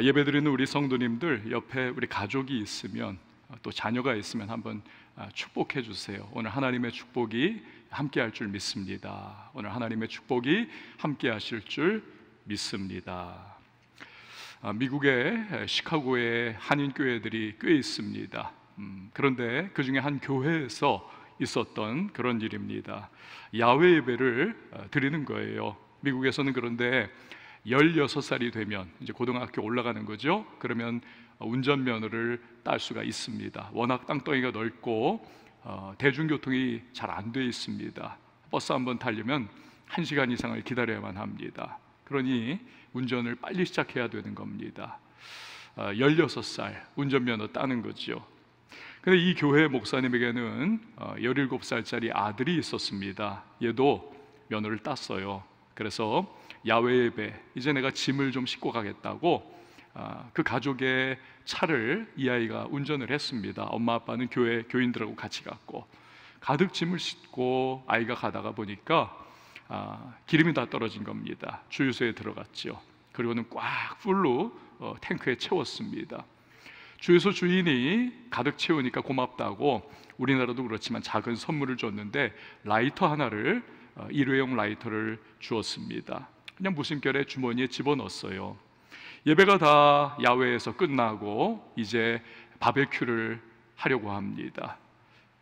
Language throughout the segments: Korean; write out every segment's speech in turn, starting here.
예배드리는 우리 성도님들 옆에 우리 가족이 있으면 또 자녀가 있으면 한번 축복해 주세요. 오늘 하나님의 축복이 함께 할 줄 믿습니다. 오늘 하나님의 축복이 함께 하실 줄 믿습니다. 미국의 시카고에 한인교회들이 꽤 있습니다. 그런데 그 중에 한 교회에서 있었던 그런 일입니다. 야외 예배를 드리는 거예요. 미국에서는 그런데 16살이 되면 이제 고등학교 올라가는 거죠. 그러면 운전면허를 딸 수가 있습니다. 워낙 땅덩이가 넓고 대중교통이 잘 안 돼 있습니다. 버스 한번 타려면 1시간 이상을 기다려야만 합니다. 그러니 운전을 빨리 시작해야 되는 겁니다. 16살 운전면허 따는 거죠. 근데 이 교회 목사님에게는 17살짜리 아들이 있었습니다. 얘도 면허를 땄어요. 그래서 야외 예배, 이제 내가 짐을 좀 싣고 가겠다고 그 가족의 차를 이 아이가 운전을 했습니다. 엄마 아빠는 교회 교인들하고 같이 갔고, 가득 짐을 싣고 아이가 가다가 보니까 기름이 다 떨어진 겁니다. 주유소에 들어갔죠. 그리고는 꽉 풀로 탱크에 채웠습니다. 주유소 주인이 가득 채우니까 고맙다고, 우리나라도 그렇지만 작은 선물을 줬는데 라이터 하나를, 일회용 라이터를 주었습니다. 그냥 무심결에 주머니에 집어넣었어요. 예배가 다 야외에서 끝나고 이제 바베큐를 하려고 합니다.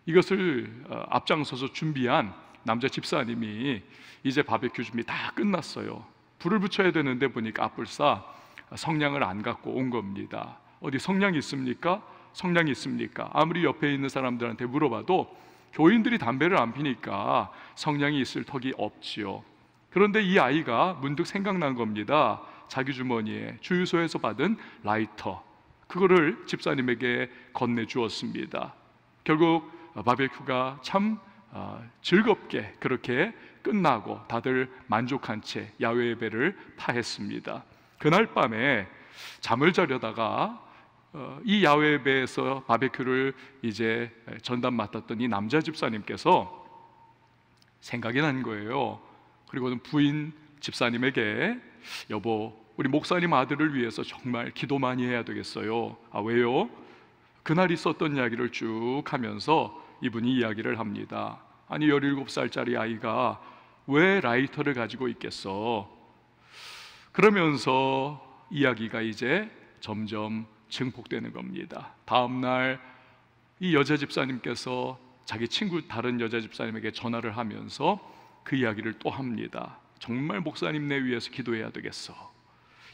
이것을 앞장서서 준비한 남자 집사님이 이제 바베큐 준비 다 끝났어요. 불을 붙여야 되는데 보니까 앞불사 성냥을 안 갖고 온 겁니다. 어디 성냥이 있습니까? 성냥이 있습니까? 아무리 옆에 있는 사람들한테 물어봐도 교인들이 담배를 안 피니까 성냥이 있을 턱이 없지요. 그런데 이 아이가 문득 생각난 겁니다. 자기 주머니에 주유소에서 받은 라이터, 그거를 집사님에게 건네주었습니다. 결국 바베큐가 참 즐겁게 그렇게 끝나고 다들 만족한 채 야외 예배를 파했습니다. 그날 밤에 잠을 자려다가 이 야외 예배에서 바베큐를 이제 전담 맡았던 이 남자 집사님께서 생각이 난 거예요. 그리고는 부인 집사님에게, 여보, 우리 목사님 아들을 위해서 정말 기도 많이 해야 되겠어요. 왜요? 그날 있었던 이야기를 쭉 하면서 이분이 이야기를 합니다. 아니, 17살짜리 아이가 왜 라이터를 가지고 있겠어? 그러면서 이야기가 이제 점점 증폭되는 겁니다. 다음날 이 여자 집사님께서 자기 친구 다른 여자 집사님에게 전화를 하면서 그 이야기를 또 합니다. 정말 목사님네 위해서 기도해야 되겠어.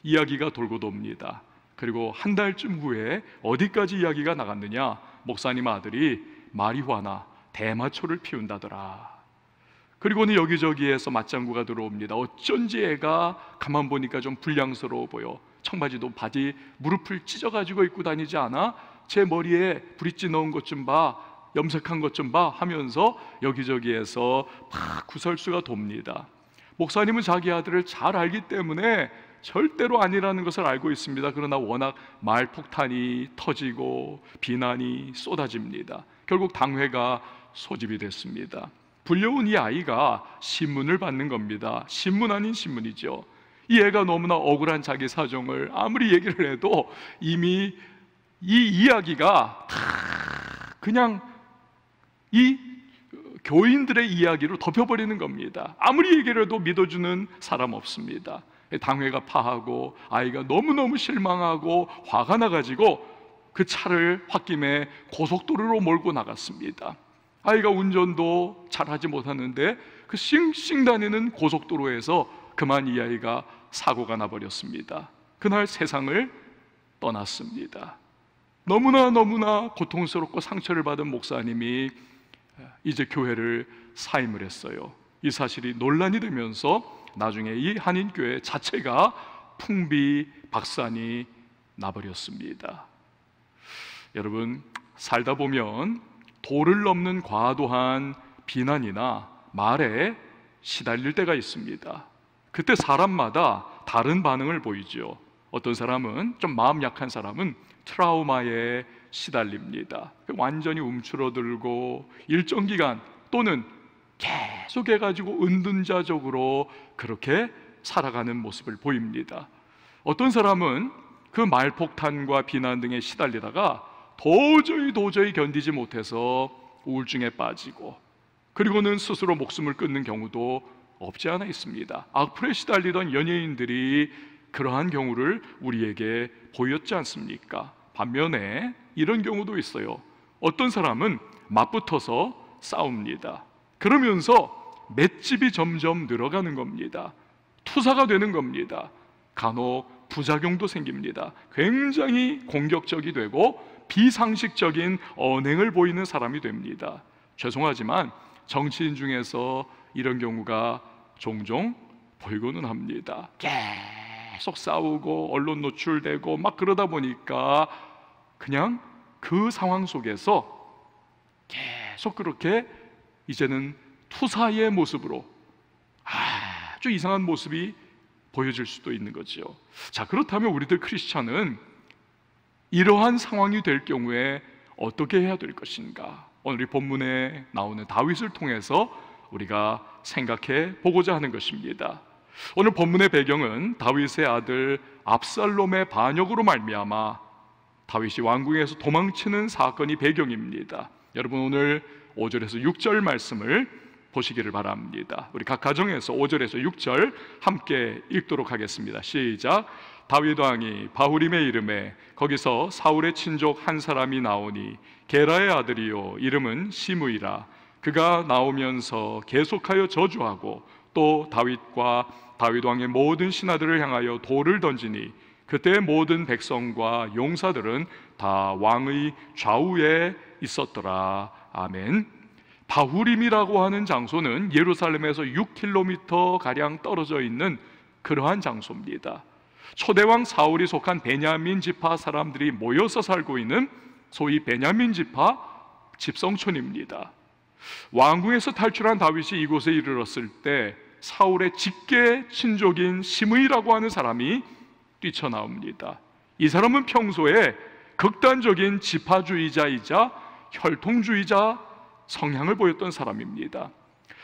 이야기가 돌고 돕니다. 그리고 한 달쯤 후에 어디까지 이야기가 나갔느냐? 목사님 아들이 마리화나 대마초를 피운다더라. 그리고는 여기저기에서 맞장구가 들어옵니다. 어쩐지 애가 가만 보니까 좀 불량스러워 보여. 청바지도 바지 무릎을 찢어가지고 입고 다니지 않아? 제 머리에 브릿지 넣은 것 좀 봐, 염색한 것 좀 봐 하면서 여기저기에서 막 구설수가 돕니다. 목사님은 자기 아들을 잘 알기 때문에 절대로 아니라는 것을 알고 있습니다. 그러나 워낙 말폭탄이 터지고 비난이 쏟아집니다. 결국 당회가 소집이 됐습니다. 불려온 이 아이가 신문을 받는 겁니다. 신문 아닌 신문이죠. 이 애가 너무나 억울한 자기 사정을 아무리 얘기를 해도 이미 이 이야기가 다 그냥 이 교인들의 이야기로 덮여버리는 겁니다. 아무리 얘기를 해도 믿어주는 사람 없습니다. 당회가 파하고 아이가 너무너무 실망하고 화가 나가지고 그 차를 홧김에 고속도로로 몰고 나갔습니다. 아이가 운전도 잘하지 못하는데 그 싱싱 다니는 고속도로에서 그만 이 아이가 사고가 나버렸습니다. 그날 세상을 떠났습니다. 너무나 고통스럽고 상처를 받은 목사님이 이제 교회를 사임을 했어요. 이 논란이 되면서 나중에 이 한인교회 자체가 풍비박산이 나버렸습니다. 여러분, 살다 보면 도를 넘는 과도한 비난이나 말에 시달릴 때가 있습니다. 그때 사람마다 다른 반응을 보이죠. 어떤 사람은, 좀 마음 약한 사람은 트라우마에 시달립니다. 완전히 움츠러들고 일정 기간 또는 계속해가지고 은둔자적으로 그렇게 살아가는 모습을 보입니다. 어떤 사람은 그 말폭탄과 비난 등에 시달리다가 도저히 견디지 못해서 우울증에 빠지고, 그리고는 스스로 목숨을 끊는 경우도 없지 않아 있습니다. 악플에 시달리던 연예인들이 그러한 경우를 우리에게 보였지 않습니까? 반면에 이런 경우도 있어요. 어떤 사람은 맞붙어서 싸웁니다. 그러면서 맷집이 점점 늘어가는 겁니다. 투사가 되는 겁니다. 간혹 부작용도 생깁니다. 굉장히 공격적이 되고 비상식적인 언행을 보이는 사람이 됩니다. 죄송하지만 정치인 중에서 이런 경우가 종종 보이고는 합니다. 계속 싸우고 언론 노출되고 막 그러다 보니까 그냥 그 상황 속에서 계속 그렇게 이제는 투사의 모습으로 아주 이상한 모습이 보여질 수도 있는 거죠. 자, 그렇다면 우리들 크리스찬은 이러한 상황이 될 경우에 어떻게 해야 될 것인가? 오늘 이 본문에 나오는 다윗을 통해서 우리가 생각해 보고자 하는 것입니다. 오늘 본문의 배경은 다윗의 아들 압살롬의 반역으로 말미암아 다윗이 왕궁에서 도망치는 사건이 배경입니다. 여러분, 오늘 5절에서 6절 말씀을 보시기를 바랍니다. 우리 각 가정에서 5절에서 6절 함께 읽도록 하겠습니다. 시작. 다윗 왕이 바후림의 이름에 거기서 사울의 친족 한 사람이 나오니 게라의 아들이요 이름은 시므이라. 그가 나오면서 계속하여 저주하고 또 다윗과 다윗 왕의 모든 신하들을 향하여 돌을 던지니 그때 모든 백성과 용사들은 다 왕의 좌우에 있었더라. 아멘. 바후림이라고 하는 장소는 예루살렘에서 6km 가량 떨어져 있는 그러한 장소입니다. 초대왕 사울이 속한 베냐민 지파 사람들이 모여서 살고 있는 소위 베냐민 지파 집성촌입니다. 왕궁에서 탈출한 다윗이 이곳에 이르렀을 때 사울의 직계 친족인 시므이라고 하는 사람이 뛰쳐나옵니다. 이 사람은 평소에 극단적인 지파주의자이자 혈통주의자 성향을 보였던 사람입니다.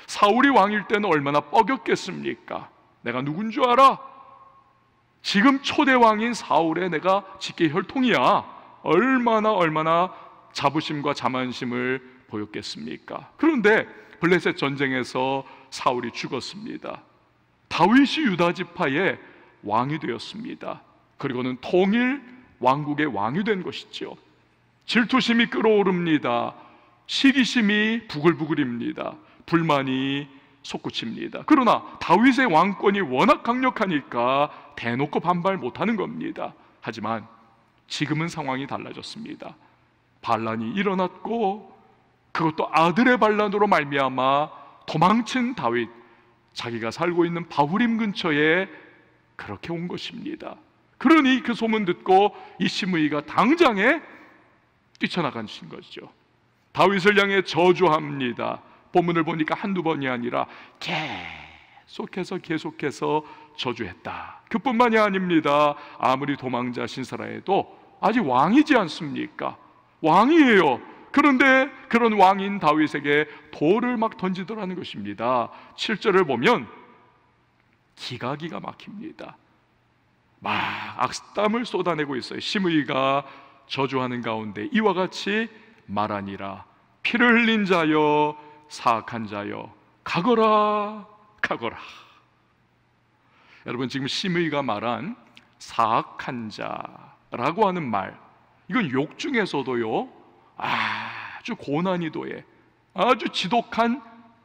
사울이 왕일 때는 얼마나 뻐겼겠습니까? 내가 누군 줄 알아? 지금 초대왕인 사울의 내가 직계 혈통이야. 얼마나 자부심과 자만심을 보였겠습니까? 그런데 블레셋 전쟁에서 사울이 죽었습니다. 다윗이 유다 지파의 왕이 되었습니다. 그리고는 통일 왕국의 왕이 된 것이죠. 질투심이 끓어오릅니다. 시기심이 부글부글입니다. 불만이 솟구칩니다. 그러나 다윗의 왕권이 워낙 강력하니까 대놓고 반발 못하는 겁니다. 하지만 지금은 상황이 달라졌습니다. 반란이 일어났고 그것도 아들의 반란으로 말미암아 도망친 다윗, 자기가 살고 있는 바후림 근처에 그렇게 온 것입니다. 그러니 그 소문 듣고 이 시므이가 당장에 뛰쳐나간 것이죠. 다윗을 향해 저주합니다. 본문을 보니까 한두 번이 아니라 계속해서 저주했다. 그뿐만이 아닙니다. 아무리 도망자 신사라해도 아직 왕이지 않습니까? 왕이에요. 그런데 그런 왕인 다윗에게 돌을 막 던지더라는 것입니다. 7절을 보면 기가 막힙니다. 막 악담을 쏟아내고 있어요. 시므이가 저주하는 가운데 이와 같이 말하니라. 피를 흘린 자여, 사악한 자여, 가거라. 여러분, 지금 시므이가 말한 사악한 자라고 하는 말, 이건 욕 중에서도요 아주 고난이도의 아주 지독한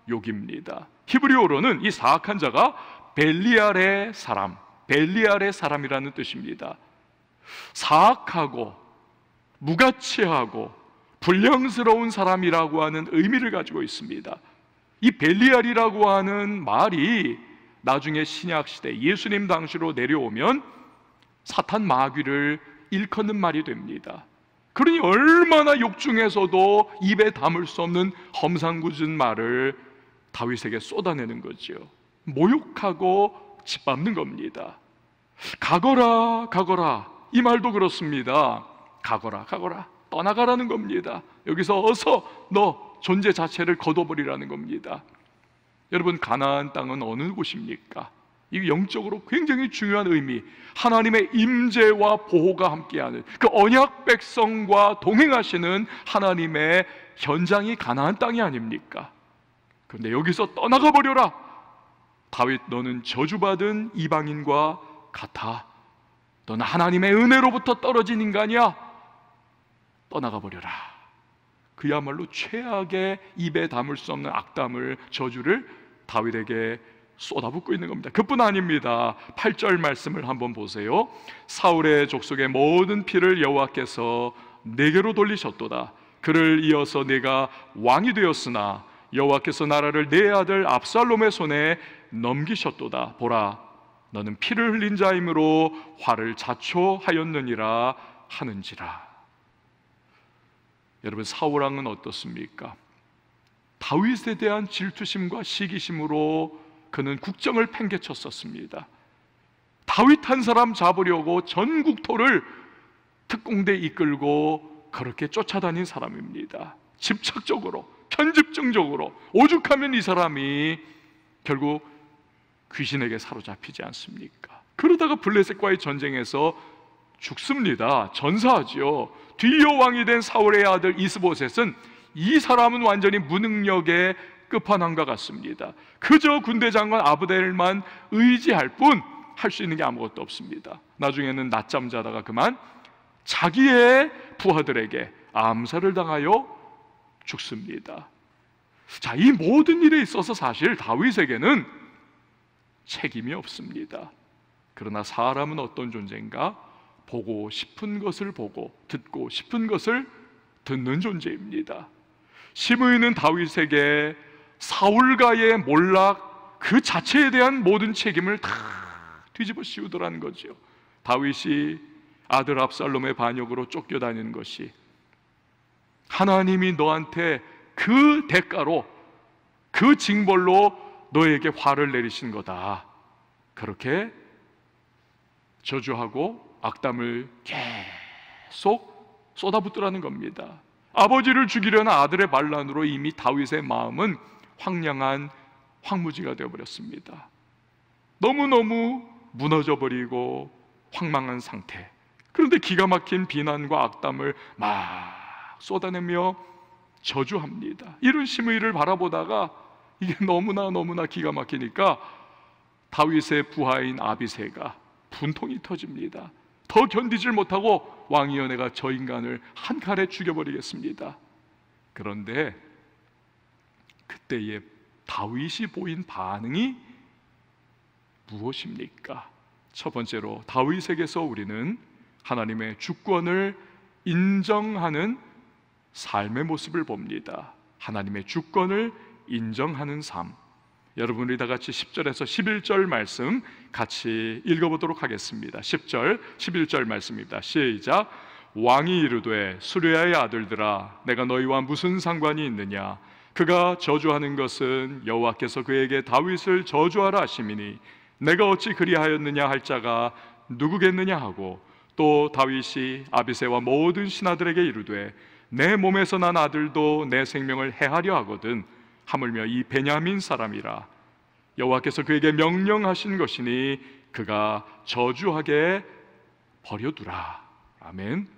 욕입니다. 히브리어로는 이 사악한 자가 벨리알의 사람이라는 뜻입니다. 사악하고 무가치하고 불량스러운 사람이라고 하는 의미를 가지고 있습니다. 이 벨리알이라고 하는 말이 나중에 신약시대 예수님 당시로 내려오면 사탄 마귀를 일컫는 말이 됩니다. 그러니 얼마나 욕 중에서도 입에 담을 수 없는 험상궂은 말을 다윗에게 쏟아내는 거죠. 모욕하고 짓밟는 겁니다. 가거라. 이 말도 그렇습니다. 가거라. 떠나가라는 겁니다. 여기서 어서 너 존재 자체를 거둬버리라는 겁니다. 여러분, 가나안 땅은 어느 곳입니까? 이 영적으로 굉장히 중요한 의미, 하나님의 임재와 보호가 함께하는 그 언약 백성과 동행하시는 하나님의 현장이 가나안 땅이 아닙니까? 그런데 여기서 떠나가 버려라. 다윗, 너는 저주받은 이방인과 같아. 너는 하나님의 은혜로부터 떨어진 인간이야. 떠나가 버려라. 그야말로 최악의 입에 담을 수 없는 악담을, 저주를 다윗에게 쏟아붓고 있는 겁니다. 그뿐 아닙니다. 8절 말씀을 한번 보세요. 사울의 족속의 모든 피를 여호와께서 내게로 돌리셨도다. 그를 이어서 내가 왕이 되었으나 여호와께서 나라를 내 아들 압살롬의 손에 넘기셨도다. 보라, 너는 피를 흘린 자이므로 화를 자초하였느니라 하는지라. 여러분, 사울 왕은 어떻습니까? 다윗에 대한 질투심과 시기심으로 그는 국정을 팽개쳤었습니다. 다윗 한 사람 잡으려고 전 국토를 특공대 이끌고 그렇게 쫓아다닌 사람입니다. 집착적으로, 편집증적으로, 오죽하면 이 사람이 결국 귀신에게 사로잡히지 않습니까? 그러다가 블레셋과의 전쟁에서 죽습니다. 전사하지요. 뒤이어 왕이 된 사울의 아들 이스보셋은, 이 사람은 완전히 무능력의 끝판왕과 같습니다. 그저 군대 장관 아브델만 의지할 뿐 할 수 있는 게 아무것도 없습니다. 나중에는 낮잠 자다가 그만 자기의 부하들에게 암살을 당하여 죽습니다. 자, 이 모든 일에 있어서 사실 다윗에게는 책임이 없습니다. 그러나 사람은 어떤 존재인가? 보고 싶은 것을 보고 듣고 싶은 것을 듣는 존재입니다. 시므이는 다윗에게 사울과의 몰락 그 자체에 대한 모든 책임을 다 뒤집어 씌우더라는 거죠. 다윗이 아들 압살롬의 반역으로 쫓겨다니는 것이 하나님이 너한테 그 대가로, 그 징벌로 너에게 화를 내리신 거다. 그렇게 저주하고 악담을 계속 쏟아붓더라는 겁니다. 아버지를 죽이려는 아들의 반란으로 이미 다윗의 마음은 황량한 황무지가 되어버렸습니다. 너무너무 무너져버리고 황망한 상태. 그런데 기가 막힌 비난과 악담을 막 쏟아내며 저주합니다. 이런 시므이를 바라보다가 이게 너무나 기가 막히니까 다윗의 부하인 아비새가 분통이 터집니다. 더 견디질 못하고 왕이여, 내가 저 인간을 한 칼에 죽여버리겠습니다. 그런데 그때의 다윗이 보인 반응이 무엇입니까? 첫 번째로 다윗에게서 우리는 하나님의 주권을 인정하는 삶의 모습을 봅니다. 하나님의 주권을 인정하는 삶. 여러분, 우리 다 같이 10절에서 11절 말씀 같이 읽어보도록 하겠습니다. 10절, 11절 말씀입니다. 시작. 왕이 이르되, 수르야의 아들들아, 내가 너희와 무슨 상관이 있느냐? 그가 저주하는 것은 여호와께서 그에게 다윗을 저주하라 하심이니 내가 어찌 그리하였느냐 할 자가 누구겠느냐 하고, 또 다윗이 아비새와 모든 신하들에게 이르되, 내 몸에서 난 아들도 내 생명을 해하려 하거든 하물며 이 베냐민 사람이라. 여호와께서 그에게 명령하신 것이니 그가 저주하게 버려두라. 아멘.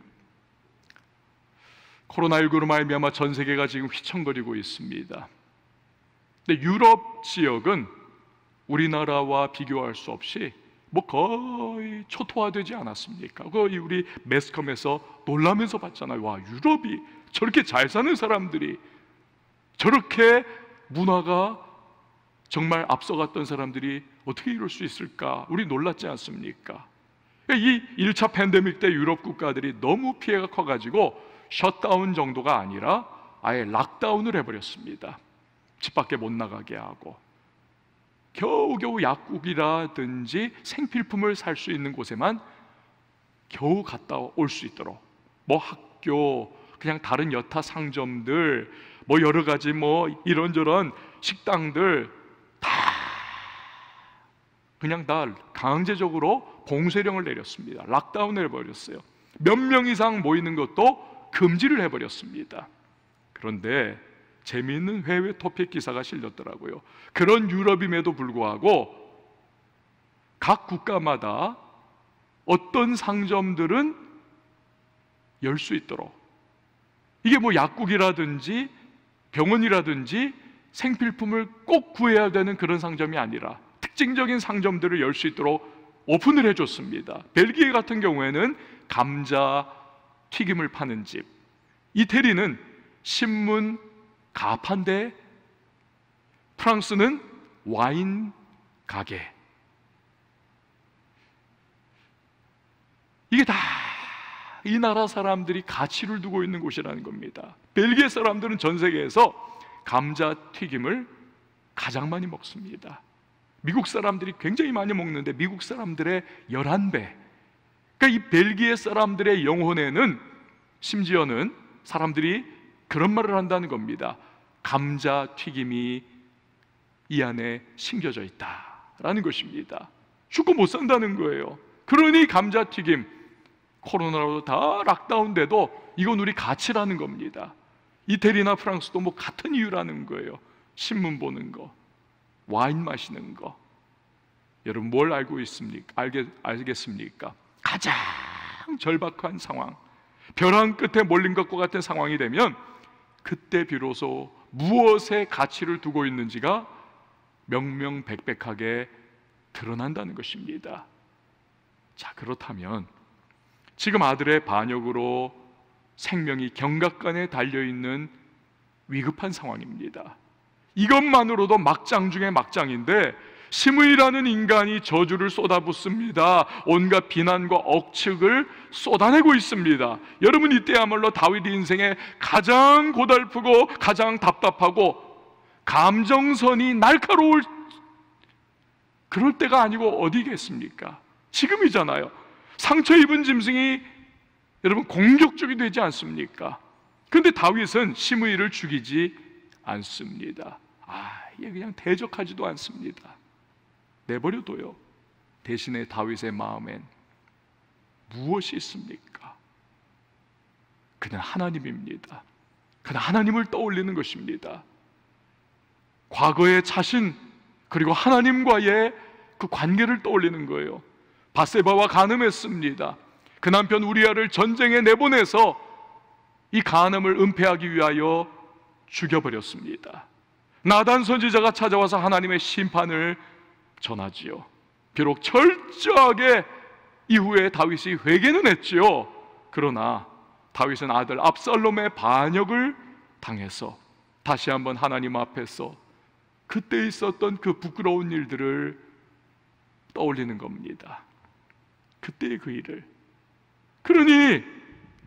코로나19로 말미암아 전 세계가 지금 휘청거리고 있습니다. 근데 유럽 지역은 우리나라와 비교할 수 없이 거의 초토화되지 않았습니까? 거의 우리 매스컴에서 놀라면서 봤잖아요. 와, 유럽이 저렇게 잘 사는 사람들이, 저렇게 문화가 정말 앞서갔던 사람들이 어떻게 이럴 수 있을까? 우리 놀랐지 않습니까? 이 1차 팬데믹 때 유럽 국가들이 너무 피해가 커가지고 셧다운 정도가 아니라 아예 락다운을 해버렸습니다. 집 밖에 못 나가게 하고, 겨우겨우 약국이라든지 생필품을 살 수 있는 곳에만 겨우 갔다 올 수 있도록, 학교, 그냥 다른 여타 상점들, 여러 가지 이런저런 식당들 다 그냥 다 강제적으로 봉쇄령을 내렸습니다. 락다운을 해버렸어요. 몇 명 이상 모이는 것도 금지를 해버렸습니다. 그런데 재미있는 해외 토픽 기사가 실렸더라고요. 그런 유럽임에도 불구하고 각 국가마다 어떤 상점들은 열 수 있도록, 이게 뭐 약국이라든지 병원이라든지 생필품을 꼭 구해야 되는 그런 상점이 아니라 특징적인 상점들을 열 수 있도록 오픈을 해줬습니다. 벨기에 같은 경우에는 감자 튀김을 파는 집, 이태리는 신문 가판대, 프랑스는 와인 가게. 이게 다 이 나라 사람들이 가치를 두고 있는 곳이라는 겁니다. 벨기에 사람들은 전 세계에서 감자튀김을 가장 많이 먹습니다. 미국 사람들이 굉장히 많이 먹는데 미국 사람들의 11배. 그러니까 이 벨기에 사람들의 영혼에는 심지어는 사람들이 그런 말을 한다는 겁니다. 감자튀김이 이 안에 심겨져 있다라는 것입니다. 죽고 못 산다는 거예요. 그러니 감자튀김, 코로나로 다 락다운돼도 이건 우리 가치라는 겁니다. 이태리나 프랑스도 뭐 같은 이유라는 거예요. 신문 보는 거, 와인 마시는 거. 여러분 뭘 알고 있습니까? 알겠습니까? 가장 절박한 상황, 벼랑 끝에 몰린 것과 같은 상황이 되면 그때 비로소 무엇에 가치를 두고 있는지가 명명백백하게 드러난다는 것입니다. 자, 그렇다면 지금 아들의 반역으로 생명이 경각간에 달려있는 위급한 상황입니다. 이것만으로도 막장 중에 막장인데 시므이라는 인간이 저주를 쏟아붓습니다. 온갖 비난과 억측을 쏟아내고 있습니다. 여러분, 이때야말로 다윗 인생에 가장 고달프고 가장 답답하고 감정선이 날카로울 그럴 때가 아니고 어디겠습니까? 지금이잖아요. 상처 입은 짐승이 여러분 공격적이 되지 않습니까? 그런데 다윗은 시므이를 죽이지 않습니다. 이게 그냥 대적하지도 않습니다. 내버려둬요. 대신에 다윗의 마음엔 무엇이 있습니까? 그는 하나님입니다. 그는 하나님을 떠올리는 것입니다. 과거의 자신, 그리고 하나님과의 그 관계를 떠올리는 거예요. 밧세바와 간음했습니다. 그 남편 우리아를 전쟁에 내보내서 이 간음을 은폐하기 위하여 죽여버렸습니다. 나단 선지자가 찾아와서 하나님의 심판을 전하지요. 비록 철저하게 이후에 다윗이 회개는 했지요. 그러나 다윗은 아들 압살롬의 반역을 당해서 다시 한번 하나님 앞에서 그때 있었던 그 부끄러운 일들을 떠올리는 겁니다. 그때의 그 일을. 그러니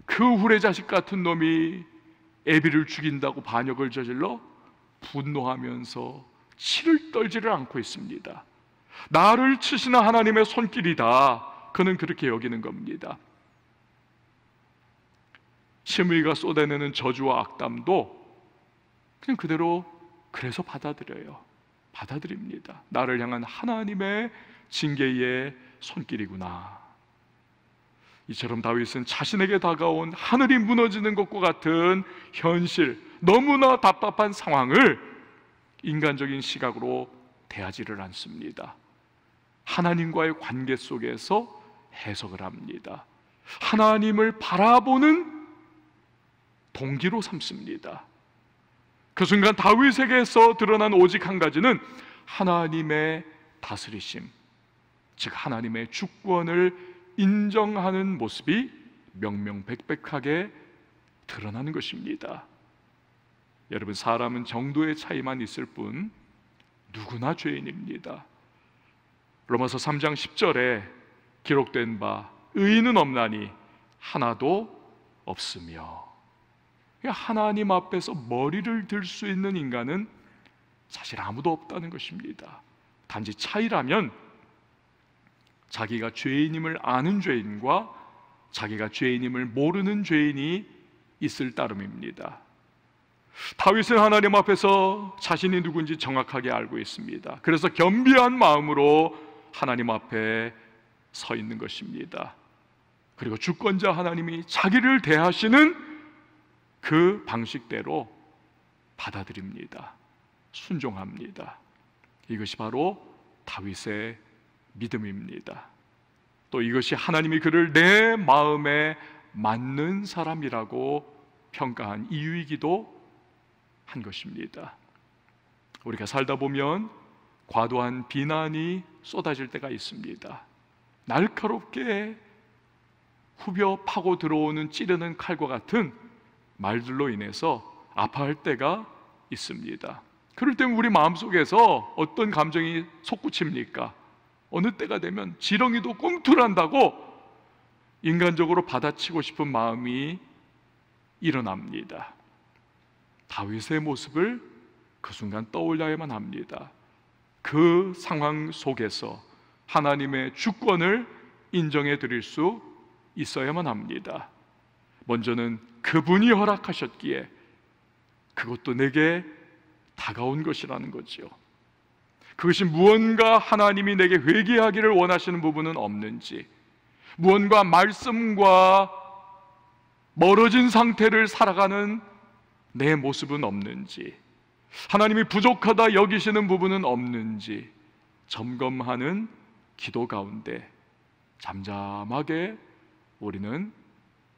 그 후레자식 같은 놈이 애비를 죽인다고 반역을 저질러 분노하면서 치를 떨지를 않고 있습니다. 나를 치시는 하나님의 손길이다, 그는 그렇게 여기는 겁니다. 시므이가 쏟아내는 저주와 악담도 그냥 그대로 그래서 받아들입니다. 나를 향한 하나님의 징계의 손길이구나. 이처럼 다윗은 자신에게 다가온 하늘이 무너지는 것과 같은 현실, 너무나 답답한 상황을 인간적인 시각으로 대하지를 않습니다. 하나님과의 관계 속에서 해석을 합니다. 하나님을 바라보는 동기로 삼습니다. 그 순간 다윗에게서 드러난 오직 한 가지는 하나님의 다스리심, 즉 하나님의 주권을 인정하는 모습이 명명백백하게 드러나는 것입니다. 여러분, 사람은 정도의 차이만 있을 뿐 누구나 죄인입니다. 로마서 3장 10절에 기록된 바 의인은 없나니 하나도 없으며, 하나님 앞에서 머리를 들 수 있는 인간은 사실 아무도 없다는 것입니다. 단지 차이라면 자기가 죄인임을 아는 죄인과 자기가 죄인임을 모르는 죄인이 있을 따름입니다. 다윗은 하나님 앞에서 자신이 누군지 정확하게 알고 있습니다. 그래서 겸비한 마음으로 하나님 앞에 서 있는 것입니다. 그리고 주권자 하나님이 자기를 대하시는 그 방식대로 받아들입니다. 순종합니다. 이것이 바로 다윗의 믿음입니다. 또 이것이 하나님이 그를 내 마음에 맞는 사람이라고 평가한 이유이기도 한 것입니다. 우리가 살다 보면 과도한 비난이 쏟아질 때가 있습니다. 날카롭게 후벼 파고 들어오는 찌르는 칼과 같은 말들로 인해서 아파할 때가 있습니다. 그럴 때는 우리 마음속에서 어떤 감정이 솟구칩니까? 어느 때가 되면 지렁이도 꿈틀한다고 인간적으로 받아치고 싶은 마음이 일어납니다. 다윗의 모습을 그 순간 떠올려야만 합니다. 그 상황 속에서 하나님의 주권을 인정해 드릴 수 있어야만 합니다. 먼저는 그분이 허락하셨기에 그것도 내게 다가온 것이라는 거지요. 그것이 무언가 하나님이 내게 회개하기를 원하시는 부분은 없는지, 무언가 말씀과 멀어진 상태를 살아가는 내 모습은 없는지, 하나님이 부족하다 여기시는 부분은 없는지 점검하는 기도 가운데 잠잠하게 우리는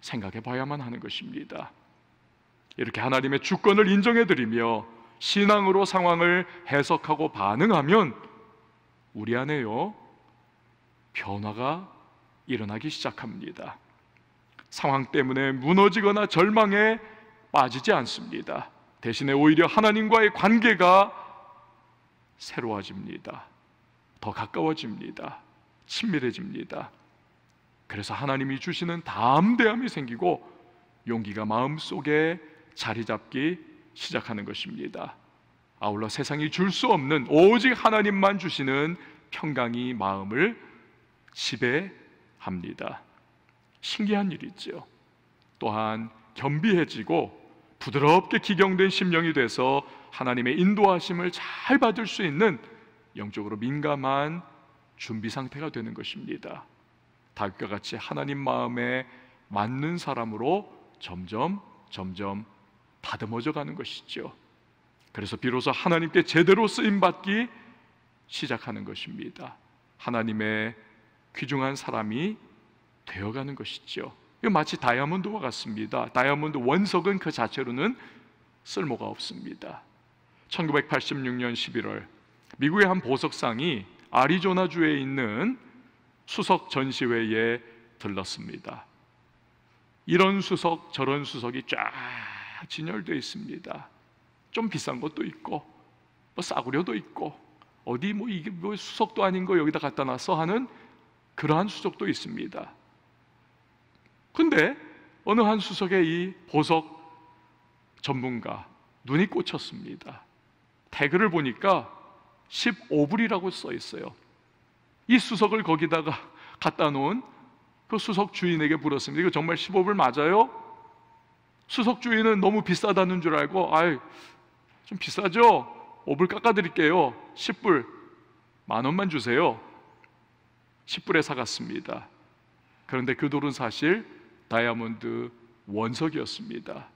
생각해 봐야만 하는 것입니다. 이렇게 하나님의 주권을 인정해 드리며 신앙으로 상황을 해석하고 반응하면 우리 안에요 변화가 일어나기 시작합니다. 상황 때문에 무너지거나 절망에 빠지지 않습니다. 대신에 오히려 하나님과의 관계가 새로워집니다. 더 가까워집니다. 친밀해집니다. 그래서 하나님이 주시는 담대함이 생기고 용기가 마음속에 자리 잡기 시작하는 것입니다. 아울러 세상이 줄 수 없는 오직 하나님만 주시는 평강이 마음을 지배합니다. 신기한 일이죠. 또한 겸비해지고 부드럽게 기경된 심령이 돼서 하나님의 인도하심을 잘 받을 수 있는 영적으로 민감한 준비 상태가 되는 것입니다. 다윗과 같이 하나님 마음에 맞는 사람으로 점점 다듬어져 가는 것이죠. 그래서 비로소 하나님께 제대로 쓰임받기 시작하는 것입니다. 하나님의 귀중한 사람이 되어가는 것이죠. 이거 마치 다이아몬드와 같습니다. 다이아몬드 원석은 그 자체로는 쓸모가 없습니다. 1986년 11월 미국의 한 보석상이 아리조나주에 있는 수석 전시회에 들렀습니다. 이런 수석 저런 수석이 쫙 진열되어 있습니다. 좀 비싼 것도 있고 뭐 싸구려도 있고 어디 뭐 이게 뭐 수석도 아닌 거 여기다 갖다 놨어 하는 그러한 수석도 있습니다. 근데 어느 한 수석에 이 보석 전문가 눈이 꽂혔습니다. 태그를 보니까 15불이라고 써 있어요. 이 수석을 거기다가 갖다 놓은 그 수석 주인에게 물었습니다. 이거 정말 15불 맞아요? 수석 주인은 너무 비싸다는 줄 알고 좀 비싸죠? 5불 깎아드릴게요. 10불, 10,000원만 주세요. 10불에 사갔습니다. 그런데 그 돌은 사실 다이아몬드 원석이었습니다.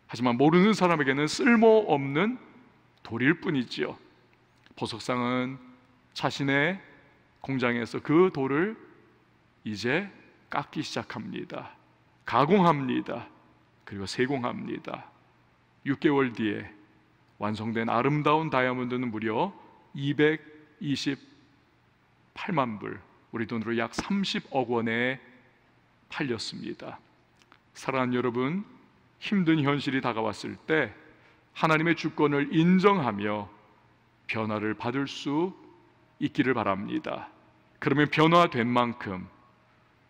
하지만 모르는 사람에게는 쓸모없는 돌일 뿐이지요. 보석상은 자신의 공장에서 그 돌을 이제 깎기 시작합니다. 가공합니다. 그리고 세공합니다. 6개월 뒤에 완성된 아름다운 다이아몬드는 무려 228만 불, 우리 돈으로 약 30억 원에 팔렸습니다. 사랑하는 여러분, 힘든 현실이 다가왔을 때 하나님의 주권을 인정하며 변화를 받을 수 있기를 바랍니다. 그러면 변화된 만큼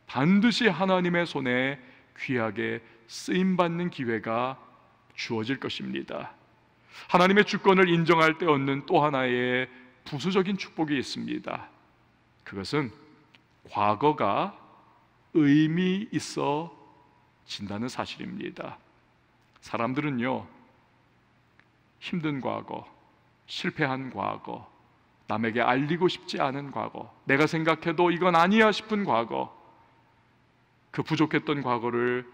반드시 하나님의 손에 귀하게 쓰임받는 기회가 주어질 것입니다. 하나님의 주권을 인정할 때 얻는 또 하나의 부수적인 축복이 있습니다. 그것은 과거가 의미 있어진다는 사실입니다. 사람들은요, 힘든 과거, 실패한 과거, 남에게 알리고 싶지 않은 과거, 내가 생각해도 이건 아니야 싶은 과거, 그 부족했던 과거를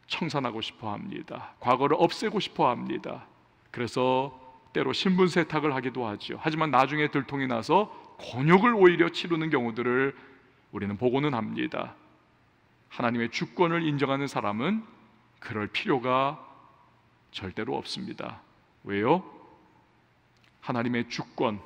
청산하고 싶어 합니다. 과거를 없애고 싶어 합니다. 그래서 때로 신분 세탁을 하기도 하죠. 하지만 나중에 들통이 나서 곤욕을 오히려 치르는 경우들을 우리는 보고는 합니다. 하나님의 주권을 인정하는 사람은 그럴 필요가 절대로 없습니다. 왜요? 하나님의 주권,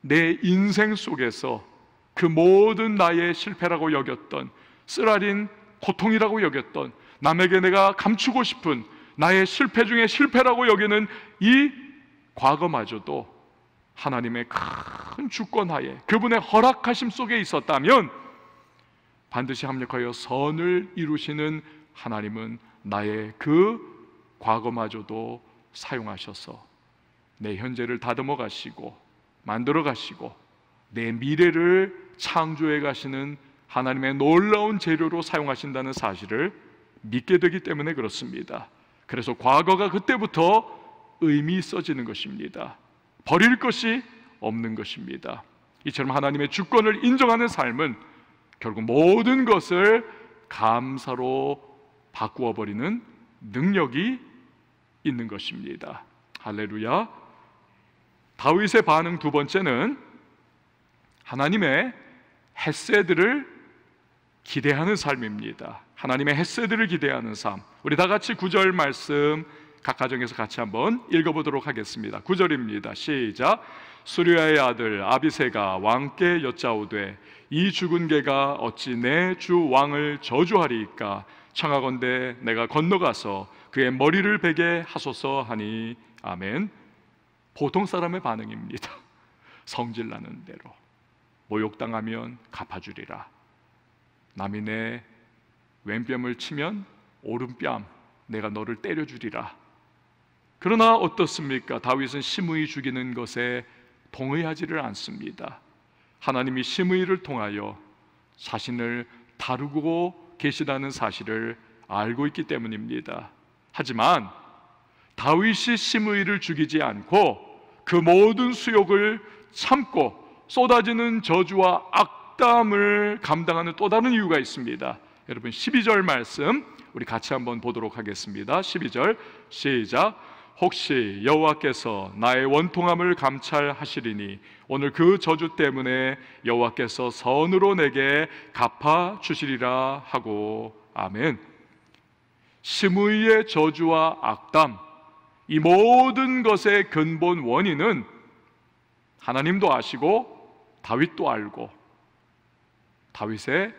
내 인생 속에서 그 모든 나의 실패라고 여겼던, 쓰라린 고통이라고 여겼던, 남에게 내가 감추고 싶은 나의 실패 중에 실패라고 여기는 이 과거마저도 하나님의 큰 주권 하에 그분의 허락하심 속에 있었다면 반드시 합력하여 선을 이루시는 하나님은 나의 그 과거마저도 사용하셔서 내 현재를 다듬어 가시고 만들어 가시고 내 미래를 창조해 가시는 하나님의 놀라운 재료로 사용하신다는 사실을 믿게 되기 때문에 그렇습니다. 그래서 과거가 그때부터 의미 있어지는 것입니다. 버릴 것이 없는 것입니다. 이처럼 하나님의 주권을 인정하는 삶은 결국 모든 것을 감사로 바꾸어 버리는 능력이 있는 것입니다. 할렐루야. 다윗의 반응 두 번째는 하나님의 헤세드를 기대하는 삶입니다. 하나님의 헤세드를 기대하는 삶. 우리 다 같이 9절 말씀 각 가정에서 같이 한번 읽어보도록 하겠습니다. 9절입니다. 시작. 수르야의 아들 아비새가 왕께 여짜오되 이 죽은 개가 어찌 내 주 왕을 저주하리이까? 청하건대 내가 건너가서 그의 머리를 베게 하소서 하니. 아멘. 보통 사람의 반응입니다. 성질나는 대로 모욕당하면 갚아주리라. 남이 내 왼뺨을 치면 오른뺨 내가 너를 때려주리라. 그러나 어떻습니까? 다윗은 시므이 죽이는 것에 동의하지를 않습니다. 하나님이 시므이를 통하여 자신을 다루고 계시다는 사실을 알고 있기 때문입니다. 하지만 다윗이 시므이를 죽이지 않고 그 모든 수욕을 참고 쏟아지는 저주와 악담을 감당하는 또 다른 이유가 있습니다. 여러분 12절 말씀 우리 같이 한번 보도록 하겠습니다. 12절 시작. 혹시 여호와께서 나의 원통함을 감찰하시리니 오늘 그 저주 때문에 여호와께서 선으로 내게 갚아 주시리라 하고. 아멘. 시므이의 저주와 악담, 이 모든 것의 근본 원인은 하나님도 아시고 다윗도 알고 다윗의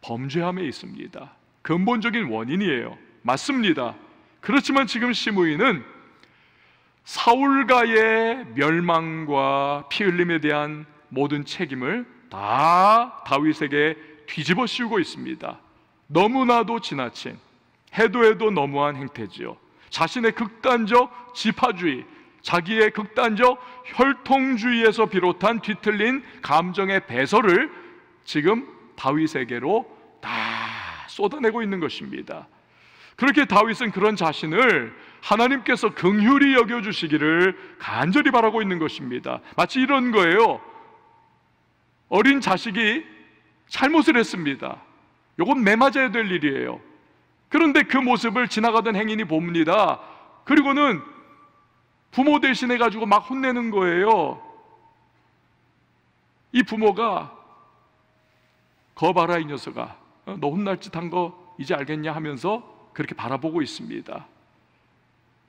범죄함에 있습니다. 근본적인 원인이에요. 맞습니다. 그렇지만 지금 시므이는 사울가의 멸망과 피 흘림에 대한 모든 책임을 다 다윗에게 뒤집어 씌우고 있습니다. 너무나도 지나친, 해도 너무한 행태지요. 자신의 극단적 지파주의, 자기의 극단적 혈통주의에서 비롯한 뒤틀린 감정의 배설을 지금 다윗에게로 다 쏟아내고 있는 것입니다. 그렇게 다윗은 그런 자신을 하나님께서 긍휼히 여겨주시기를 간절히 바라고 있는 것입니다. 마치 이런 거예요. 어린 자식이 잘못을 했습니다. 이건 매맞아야 될 일이에요. 그런데 그 모습을 지나가던 행인이 봅니다. 그리고는 부모 대신해 가지고 막 혼내는 거예요. 이 부모가 거 봐라 이 녀석아, 너 혼날 짓 한 거 이제 알겠냐 하면서 그렇게 바라보고 있습니다.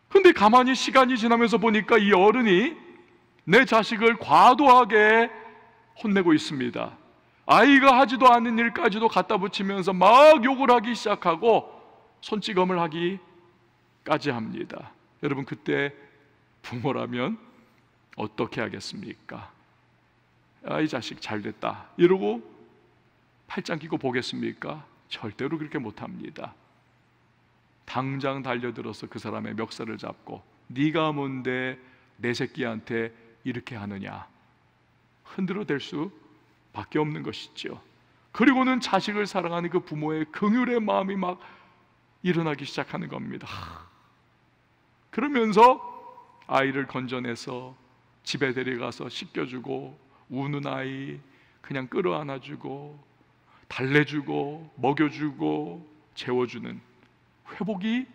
그런데 가만히 시간이 지나면서 보니까 이 어른이 내 자식을 과도하게 혼내고 있습니다. 아이가 하지도 않는 일까지도 갖다 붙이면서 막 욕을 하기 시작하고 손찌검을 하기까지 합니다. 여러분 그때 부모라면 어떻게 하겠습니까? 이 자식 잘됐다 이러고 팔짱 끼고 보겠습니까? 절대로 그렇게 못합니다. 당장 달려들어서 그 사람의 멱살을 잡고 네가 뭔데 내 새끼한테 이렇게 하느냐 흔들어 댈 수밖에 없는 것이죠. 그리고는 자식을 사랑하는 그 부모의 긍휼의 마음이 막 일어나기 시작하는 겁니다. 그러면서 아이를 건져내서 집에 데려가서 씻겨주고 우는 아이 그냥 끌어안아주고 달래주고 먹여주고 재워주는 회복이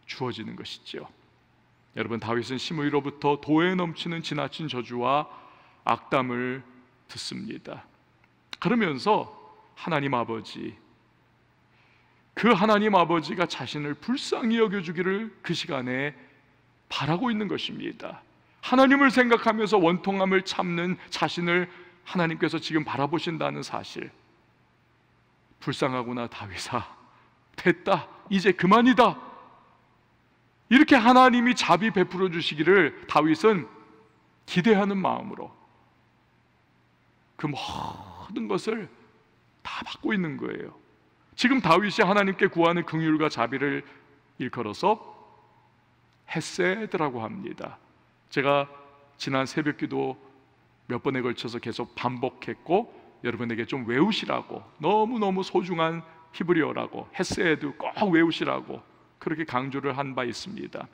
주어지는 것이죠. 여러분 다윗은 시므이로부터 도에 넘치는 지나친 저주와 악담을 듣습니다. 그러면서 하나님 아버지, 그 하나님 아버지가 자신을 불쌍히 여겨주기를 그 시간에 바라고 있는 것입니다. 하나님을 생각하면서 원통함을 참는 자신을 하나님께서 지금 바라보신다는 사실. 불쌍하구나 다윗아, 됐다, 이제 그만이다, 이렇게 하나님이 자비 베풀어 주시기를 다윗은 기대하는 마음으로 그 모든 것을 다 받고 있는 거예요. 지금 다윗이 하나님께 구하는 긍휼과 자비를 일컬어서 헤세드라고 합니다. 제가 지난 새벽기도 몇 번에 걸쳐서 계속 반복했고 여러분에게 좀 외우시라고, 너무너무 소중한 히브리어라고, 헤세드 꼭 외우시라고 그렇게 강조를 한 바 있습니다.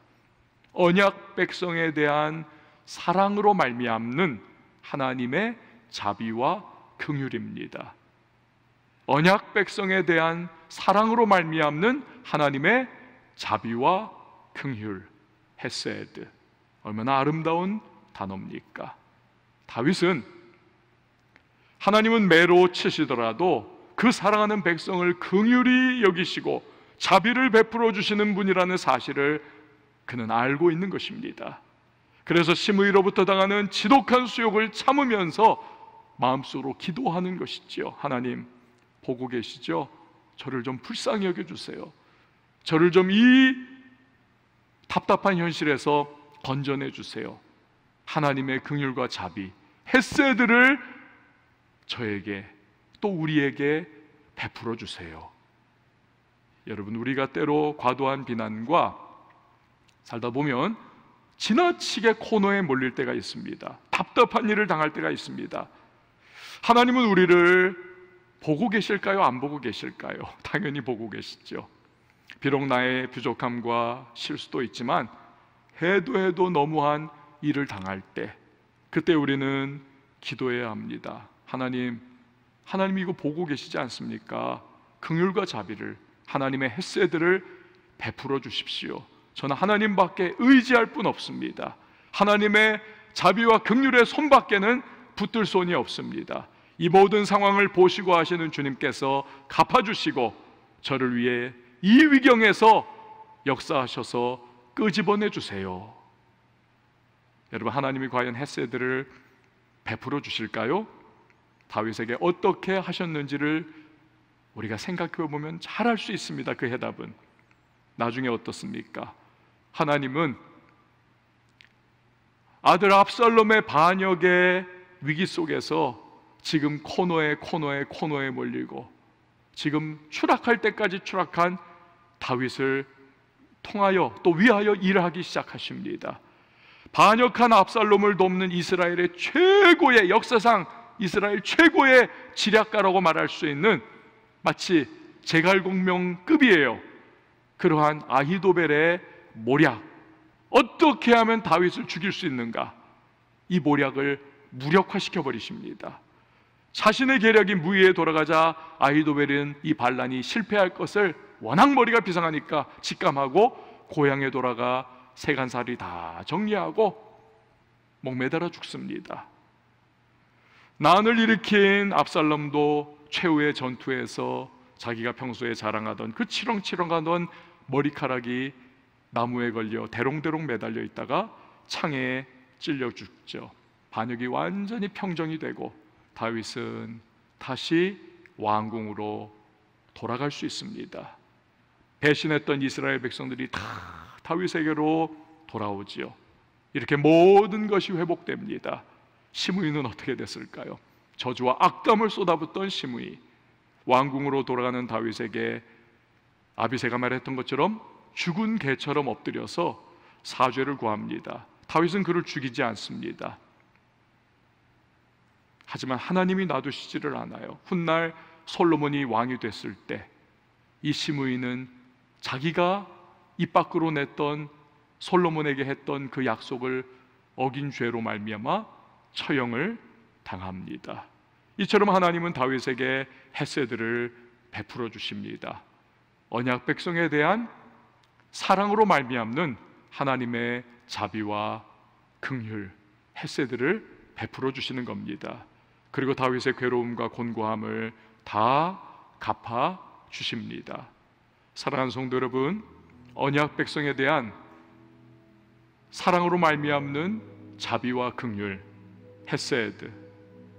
언약 백성에 대한 사랑으로 말미암는 하나님의 자비와 긍휼입니다. 언약 백성에 대한 사랑으로 말미암는 하나님의 자비와 긍휼, 헤세드. 얼마나 아름다운 단어입니까? 다윗은 하나님은 매로 치시더라도 그 사랑하는 백성을 긍휼히 여기시고 자비를 베풀어 주시는 분이라는 사실을 그는 알고 있는 것입니다. 그래서 심의로부터 당하는 지독한 수욕을 참으면서 마음속으로 기도하는 것이지요. 하나님 보고 계시죠? 저를 좀 불쌍히 여겨주세요. 저를 좀 이 답답한 현실에서 건져내 주세요. 하나님의 긍휼과 자비, 헤세드를 저에게 또 우리에게 베풀어 주세요. 여러분, 우리가 때로 과도한 비난과 살다 보면 지나치게 코너에 몰릴 때가 있습니다. 답답한 일을 당할 때가 있습니다. 하나님은 우리를 보고 계실까요? 안 보고 계실까요? 당연히 보고 계시죠. 비록 나의 부족함과 실수도 있지만 해도 너무한 일을 당할 때, 그때 우리는 기도해야 합니다. 하나님 이거 보고 계시지 않습니까? 긍휼과 자비를, 하나님의 헤세드를 베풀어 주십시오. 저는 하나님밖에 의지할 분 없습니다. 하나님의 자비와 긍휼의 손밖에는 붙들 손이 없습니다. 이 모든 상황을 보시고 하시는 주님께서 갚아주시고 저를 위해 이 위경에서 역사하셔서 끄집어내 주세요. 여러분, 하나님이 과연 헤세드를 베풀어 주실까요? 다윗에게 어떻게 하셨는지를 우리가 생각해 보면 잘 알 수 있습니다. 그 해답은 나중에 어떻습니까? 하나님은 아들 압살롬의 반역의 위기 속에서 지금 코너에 몰리고 지금 추락할 때까지 추락한 다윗을 통하여 또 위하여 일하기 시작하십니다. 반역한 압살롬을 돕는 이스라엘의 최고의, 역사상 이스라엘 최고의 지략가라고 말할 수 있는, 마치 제갈공명급이에요. 그러한 아히도벨의 모략, 어떻게 하면 다윗을 죽일 수 있는가, 이 모략을 무력화시켜 버리십니다. 자신의 계략이 무의에 돌아가자 아히도벨은 이 반란이 실패할 것을 워낙 머리가 비상하니까 직감하고 고향에 돌아가 세간살이 다 정리하고 목매달아 죽습니다. 난을 일으킨 압살롬도 최후의 전투에서 자기가 평소에 자랑하던 그 치렁치렁하던 머리카락이 나무에 걸려 대롱대롱 매달려 있다가 창에 찔려 죽죠. 반역이 완전히 평정이 되고 다윗은 다시 왕궁으로 돌아갈 수 있습니다. 배신했던 이스라엘 백성들이 다 다윗에게로 돌아오지요. 이렇게 모든 것이 회복됩니다. 시므이는 어떻게 됐을까요? 저주와 악담을 쏟아붓던 시므이, 왕궁으로 돌아가는 다윗에게 아비새가 말했던 것처럼 죽은 개처럼 엎드려서 사죄를 구합니다. 다윗은 그를 죽이지 않습니다. 하지만 하나님이 놔두시지를 않아요. 훗날 솔로몬이 왕이 됐을 때 이 시므이는 자기가 입 밖으로 냈던, 솔로몬에게 했던 그 약속을 어긴 죄로 말미암아 처형을 당합니다. 이처럼 하나님은 다윗에게 헤세드를 베풀어 주십니다. 언약 백성에 대한 사랑으로 말미암는 하나님의 자비와 긍휼, 헤세드를 베풀어 주시는 겁니다. 그리고 다윗의 괴로움과 곤고함을 다 갚아 주십니다. 사랑하는 성도 여러분, 언약 백성에 대한 사랑으로 말미암는 자비와 긍휼, 헤세드,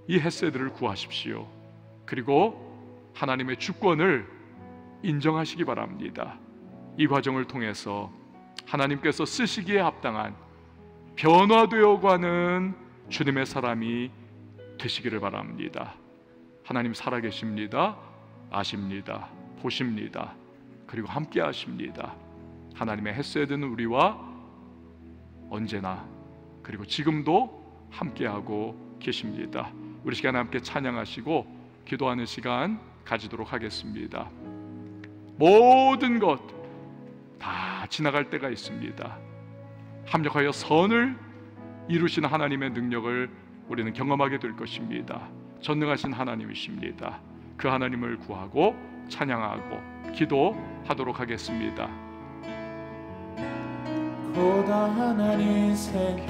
이 헤세드를 구하십시오. 그리고 하나님의 주권을 인정하시기 바랍니다. 이 과정을 통해서 하나님께서 쓰시기에 합당한 변화되어 가는 주님의 사람이 되시기를 바랍니다. 하나님 살아계십니다. 아십니다. 보십니다. 그리고 함께 하십니다. 하나님의 헤세드는 우리와 언제나 그리고 지금도 함께하고 계십니다. 우리 시간에 함께 찬양하시고 기도하는 시간 가지도록 하겠습니다. 모든 것 다 지나갈 때가 있습니다. 합력하여 선을 이루시는 하나님의 능력을 우리는 경험하게 될 것입니다. 전능하신 하나님이십니다. 그 하나님을 구하고 찬양하고 기도하도록 하겠습니다. 고단한 인생길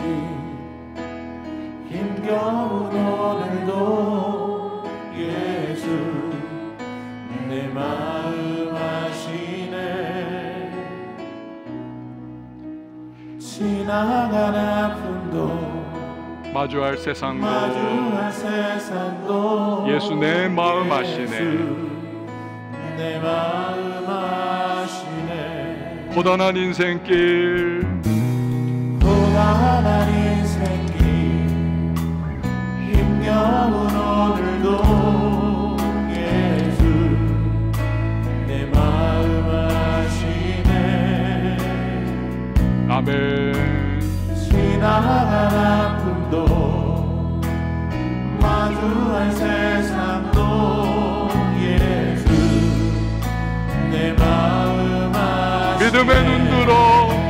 힘겨운 오늘도 예수 내 마음 아시네. 지나간 아픔도 마주할 세상도 예수 내 마음 아시네. 내 마음 아시네. 고단한 인생길 고단한 인생길 힘겨운 오늘도 예수 내 마음 아시네. 아멘. 지나간 아픔도 마주할 세상도 예수 내 마음 아시네. 믿음의 눈 들어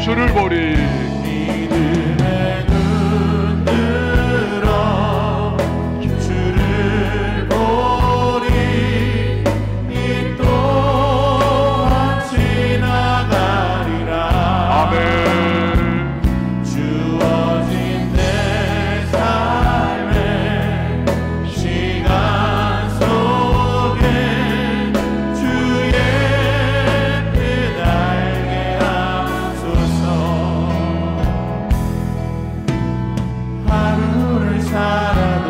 주를 보리. 믿음의 눈 들어 주를 보리. 이 또한 지나가리라. 아멘. 주어진 내 삶의 시간 속에 주의 뜻 알게 하소서. 하루를 살아도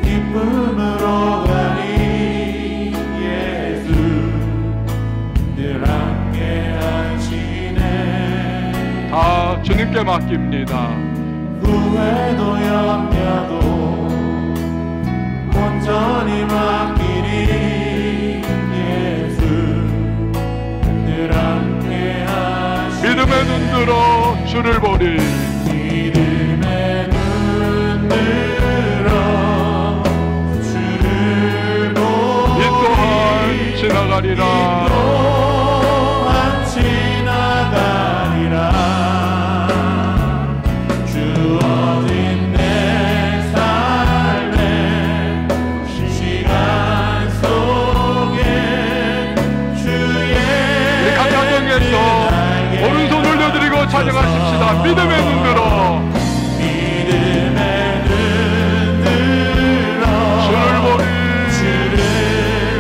기쁨으로 가리. 예수 늘 함께 하시네. 다 주님께 맡깁니다. 후회도 염려도 온전히 맡기리. 예수 늘 함께 하시네. 믿음의 눈 들어 주를 보리. 믿음의 눈 들어 주를 보리. 이 또한 지나가리라. 또한 지나가리라. 주어진 내 삶의 시간 속에 주의 우리 각 가정에서 오른손 올려드리고 찬양하십시다. 믿음의 눈 들어 믿음의 눈 들어 주를 보리. 주를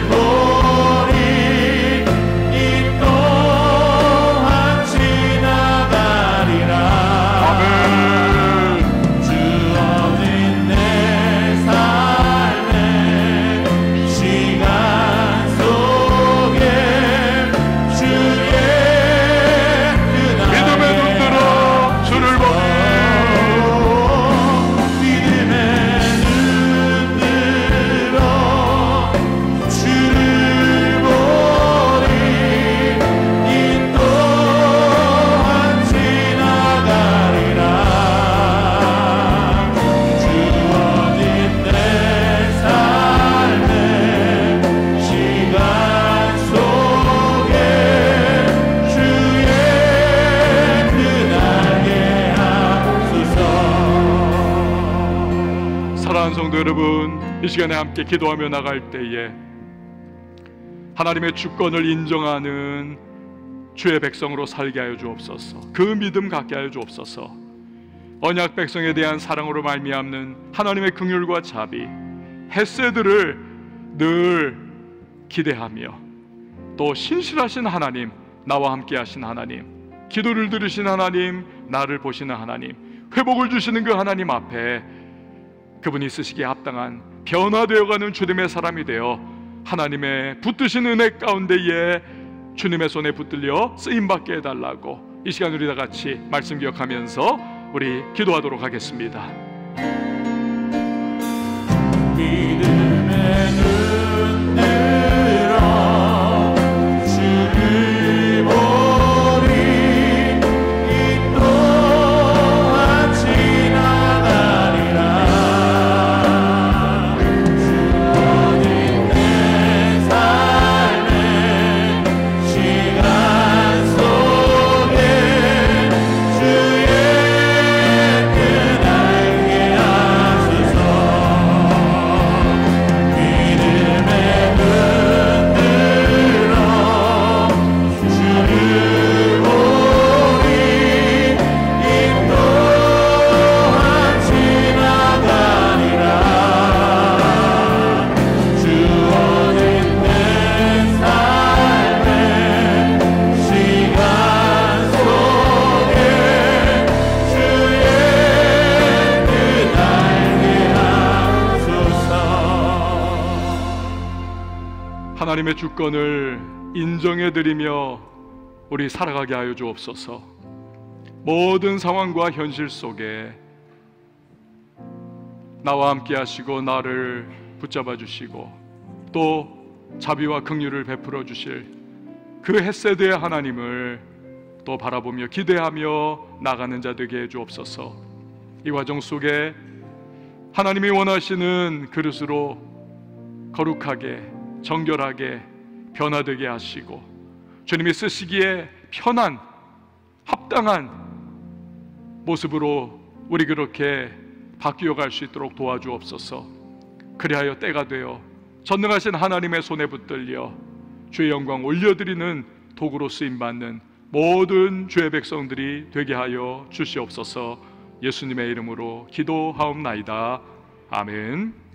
보리. 이 또한 지나가리라. 아멘. 주어진 내 삶의 시간 속에 주의 믿음의 눈 들어 주를 보리. 믿음의 눈 들어 주를 보리. 이 또한 지나가리라. 주어진 내 삶의 시간 속에 주의 뜻 알게 하소서. 사랑하는 성도 여러분, 이 시간에 함께 기도하며 나갈 때에 하나님의 주권을 인정하는 주의 백성으로 살게 하여 주옵소서. 그 믿음 갖게 하여 주옵소서. 언약 백성에 대한 사랑으로 말미암는 하나님의 긍휼과 자비, 헤세드를 늘 기대하며, 또 신실하신 하나님, 나와 함께 하신 하나님, 기도를 들으신 하나님, 나를 보시는 하나님, 회복을 주시는 그 하나님 앞에 그분이 쓰시기에 합당한 변화되어가는 주님의 사람이 되어 하나님의 붙드신 은혜 가운데에 주님의 손에 붙들려 쓰임받게 해달라고 이 시간 우리 다 같이 말씀 기억하면서 우리 기도하도록 하겠습니다. 믿음의 눈 들어 주를 보리. 이 또한 지나가리라. 주어진 내 삶의 시간 속에 주의 뜻 알게 하소서. 믿음의 눈 들어 주를 보리. 이 또한 지나가리라. 주어진 내 삶의 시간 속에 주의 뜻 알게 하소서. 하나님의 주권을 인정해드리며 우리 살아가게 하여 주옵소서. 모든 상황과 현실 속에 나와 함께 하시고 나를 붙잡아 주시고 또 자비와 긍휼을 베풀어 주실 그 헷세드의 하나님을 또 바라보며 기대하며 나가는 자 되게 해 주옵소서. 이 과정 속에 하나님이 원하시는 그릇으로 거룩하게 정결하게 변화되게 하시고 주님이 쓰시기에 편한 합당한 모습으로 우리 그렇게 바뀌어 갈 수 있도록 도와주옵소서. 그리하여 때가 되어 전능하신 하나님의 손에 붙들려 주의 영광 올려드리는 도구로 쓰임받는 모든 주의 백성들이 되게 하여 주시옵소서. 예수님의 이름으로 기도하옵나이다. 아멘.